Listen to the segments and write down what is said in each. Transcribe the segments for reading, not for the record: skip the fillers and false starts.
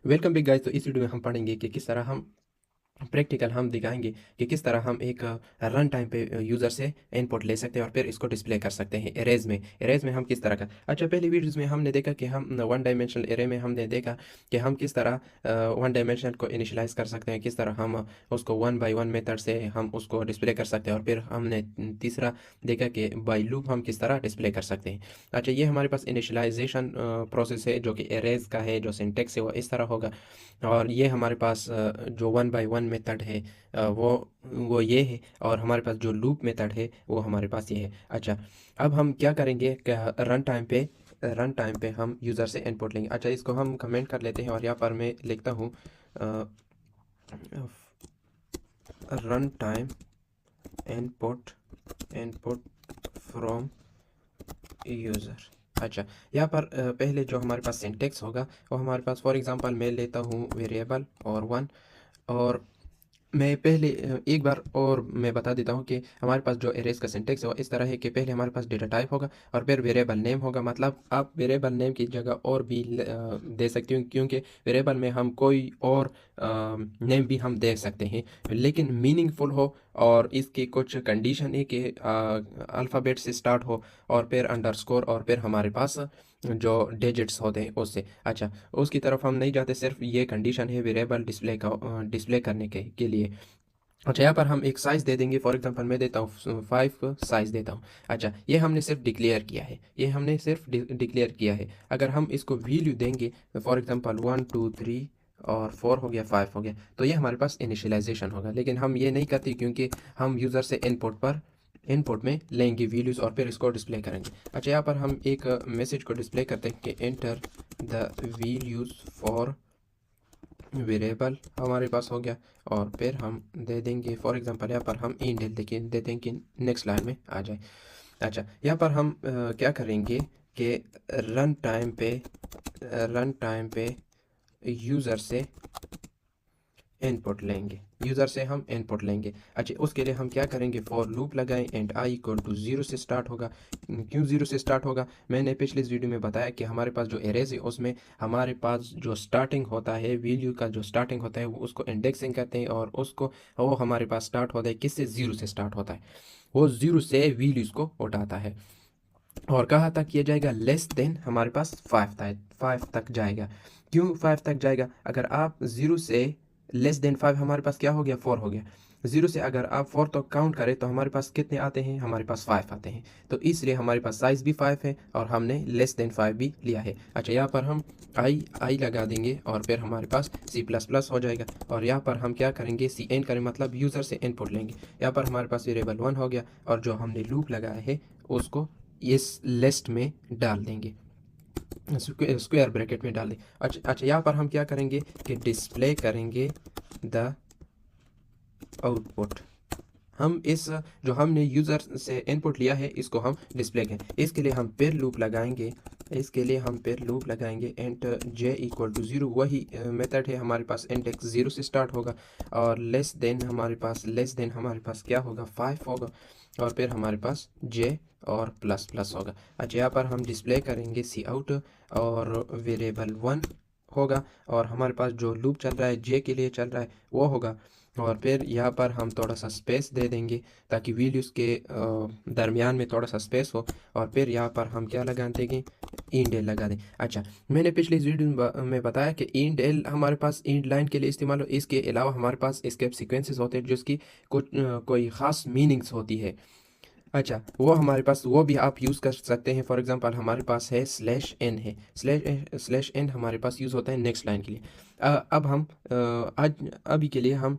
Welcome back guys. तो इस video में हम पढ़ेंगे कि किस तरह हम प्रैक्टिकल हम दिखाएंगे कि किस तरह हम एक रन टाइम पे यूज़र से इनपुट ले सकते हैं और फिर इसको डिस्प्ले कर सकते हैं एरेज में हम किस तरह का। अच्छा, पहली वीडियोस में हमने देखा कि हम वन डायमेंशनल एरे में हमने देखा कि हम किस तरह वन डायमेंशनल को इनिशियलाइज कर सकते हैं, किस तरह हम उसको वन बाय वन मेथड से हम उसको डिस्प्ले कर सकते हैं, और फिर हमने तीसरा देखा कि बाय लूप हम किस तरह डिस्प्ले कर सकते हैं। अच्छा, ये हमारे पास इनिशियलाइजेशन प्रोसेस है जो कि एरेज का है, जो सिंटेक्स है वो इस तरह होगा। और ये हमारे पास जो वन बाय वन मेथड है वो ये है, और हमारे पास जो लूप मेथड है वो हमारे पास ये है। अच्छा, अब हम क्या करेंगे कि रन टाइम पे हम यूज़र से इनपुट लेंगे। अच्छा, इसको हम कमेंट कर लेते हैं और यहाँ पर मैं लिखता हूँ run time input input from user. अच्छा, यहाँ पर पहले जो हमारे पास सिंटेक्स होगा वो हमारे पास, फॉर एग्जांपल मैं लेता हूँ वेरिएबल और वन। और मैं पहले एक बार और मैं बता देता हूँ कि हमारे पास जो एरेज का सिंटेक्स है वो इस तरह है कि पहले हमारे पास डेटा टाइप होगा और फिर वेरिएबल नेम होगा। मतलब आप वेरिएबल नेम की जगह और भी दे सकते हो, क्योंकि वेरिएबल में हम कोई और नेम भी हम दे सकते हैं, लेकिन मीनिंगफुल हो और इसकी कुछ कंडीशन है कि अल्फ़ाबेट से स्टार्ट हो और फिर अंडरस्कोर और फिर हमारे पास जो डिजिट्स होते हैं उससे। अच्छा, उसकी तरफ हम नहीं जाते, सिर्फ ये कंडीशन है वेरिएबल डिस्प्ले करने के लिए। अच्छा, यहाँ पर हम एक साइज़ दे देंगे, फॉर एग्जांपल मैं देता हूँ 5 साइज़ देता हूँ। अच्छा, ये हमने सिर्फ डिक्लेयर किया है, ये हमने सिर्फ डिक्लेयर किया है। अगर हम इसको वैल्यू देंगे, फॉर एग्जांपल 1 2 3 और 4 हो गया, 5 हो गया, तो ये हमारे पास इनिशियलाइजेशन होगा। लेकिन हम ये नहीं करते क्योंकि हम यूज़र से इनपुट में लेंगे वैल्यूज़ और फिर इसको डिस्प्ले करेंगे। अच्छा, यहाँ पर हम एक मैसेज को डिस्प्ले करते हैं कि enter the values for variable हमारे पास हो गया, और फिर हम दे देंगे फॉर एग्जांपल यहाँ पर हम इंडेल देखिए दे देंगे कि नेक्स्ट लाइन में आ जाए। अच्छा, यहाँ पर हम क्या करेंगे कि रन टाइम पे यूज़र से इनपुट लेंगे। अच्छा, उसके लिए हम क्या करेंगे, फॉर लूप लगाएं and i equal to zero से स्टार्ट होगा। क्यों जीरो से स्टार्ट होगा, मैंने पिछले इस वीडियो में बताया कि हमारे पास जो एरेज है उसमें हमारे पास जो स्टार्टिंग होता है, वैल्यू का जो स्टार्टिंग होता है वो उसको इंडेक्सिंग करते हैं, और वो हमारे पास स्टार्ट होता है किससे, जीरो से स्टार्ट होता है। वो जीरो से वैल्यूज़ को उठाता है और कहाँ तक किया जाएगा, लेस देन हमारे पास 5 तक जाएगा। क्यों 5 तक जाएगा, अगर आप जीरो से लेस देन 5, हमारे पास क्या हो गया, 4 हो गया। जीरो से अगर आप 4 तक काउंट करें तो हमारे पास कितने आते हैं, हमारे पास 5 आते हैं। तो इसलिए हमारे पास साइज भी 5 है और हमने लेस देन 5 भी लिया है। अच्छा, यहाँ पर हम आई लगा देंगे और फिर हमारे पास C++ हो जाएगा। और यहाँ पर हम क्या करेंगे, सी एन करें, मतलब यूज़र से इनपुट लेंगे। यहाँ पर हमारे पास वेरिएबल 1 हो गया और जो हमने लूप लगाया है उसको इस लिस्ट में डाल देंगे, स्क्वायर ब्रैकेट में डाल दें। अच्छा, यहाँ पर हम क्या करेंगे कि डिस्प्ले करेंगे द आउटपुट। हम इस जो हमने यूज़र से इनपुट लिया है इसको हम डिस्प्ले करें। इसके लिए हम फिर लूप लगाएंगे and j equal to zero. वही मेथड है हमारे पास, इंडेक्स ज़ीरो से स्टार्ट होगा और लेस देन हमारे पास क्या होगा, 5 होगा, और फिर हमारे पास जे और प्लस प्लस होगा। अच्छा, यहाँ पर हम डिस्प्ले करेंगे सी आउट और वेरिएबल 1 होगा, और हमारे पास जो लूप चल रहा है जे के लिए चल रहा है वो होगा। और फिर यहाँ पर हम थोड़ा सा स्पेस दे देंगे ताकि वैल्यूज़ के दरमियान में थोड़ा सा स्पेस हो, और फिर यहाँ पर हम क्या लगा देंगे, इंडेल लगा दें। अच्छा, मैंने पिछले इस वीडियो में बताया कि इंडेल हमारे पास इंड लाइन के लिए इस्तेमाल हो, इसके अलावा हमारे पास एस्केप सीक्वेंसेस होते हैं जिसकी कोई ख़ास मीनिंग्स होती है। अच्छा, वो हमारे पास वो भी आप यूज़ कर सकते हैं। फॉर एग्जांपल हमारे पास है स्लैश एन है, स्लैश एन हमारे पास यूज़ होता है नेक्स्ट लाइन के लिए। अब हम आज अभी के लिए हम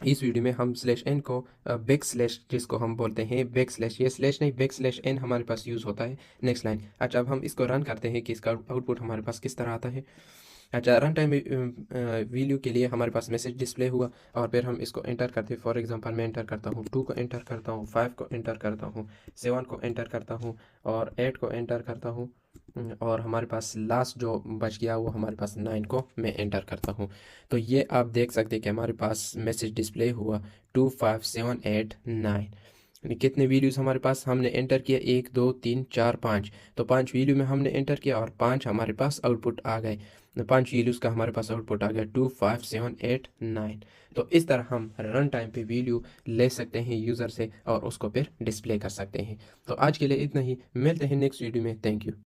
इस वीडियो में हम स्लैश एन को बैक स्लैश, जिसको हम बोलते हैं बैक स्लैश, ये स्लैश नहीं बैक स्लैश एन हमारे पास यूज़ होता है नेक्स्ट लाइन। अच्छा, अब हम इसको रन करते हैं कि इसका आउटपुट हमारे पास किस तरह आता है। अच्छा, रन टाइम वैल्यू के लिए हमारे पास मैसेज डिस्प्ले हुआ और फिर हम इसको एंटर करते हैं। फॉर एग्जांपल मैं एंटर करता हूँ 2 को एंटर करता हूँ, 5 को एंटर करता हूँ, 7 को एंटर करता हूँ और 8 को एंटर करता हूँ, और हमारे पास लास्ट जो बच गया वो हमारे पास 9 को मैं एंटर करता हूँ। तो ये आप देख सकते हैं कि हमारे पास मैसेज डिस्प्ले हुआ 2 5 7 8 9। यानी कितने वैल्यूज़ हमारे पास हमने एंटर किया, 1 2 3 4 5। तो 5 वैल्यू में हमने एंटर किया और 5 हमारे पास आउटपुट आ गए। 5 वैल्यूज़ का हमारे पास आउटपुट आ गया 2 5 7 8 9। तो इस तरह हम रन टाइम पे वैल्यू ले सकते हैं यूज़र से और उसको फिर डिस्प्ले कर सकते हैं। तो आज के लिए इतना ही, मिलते हैं नेक्स्ट वीडियो में। Thank you.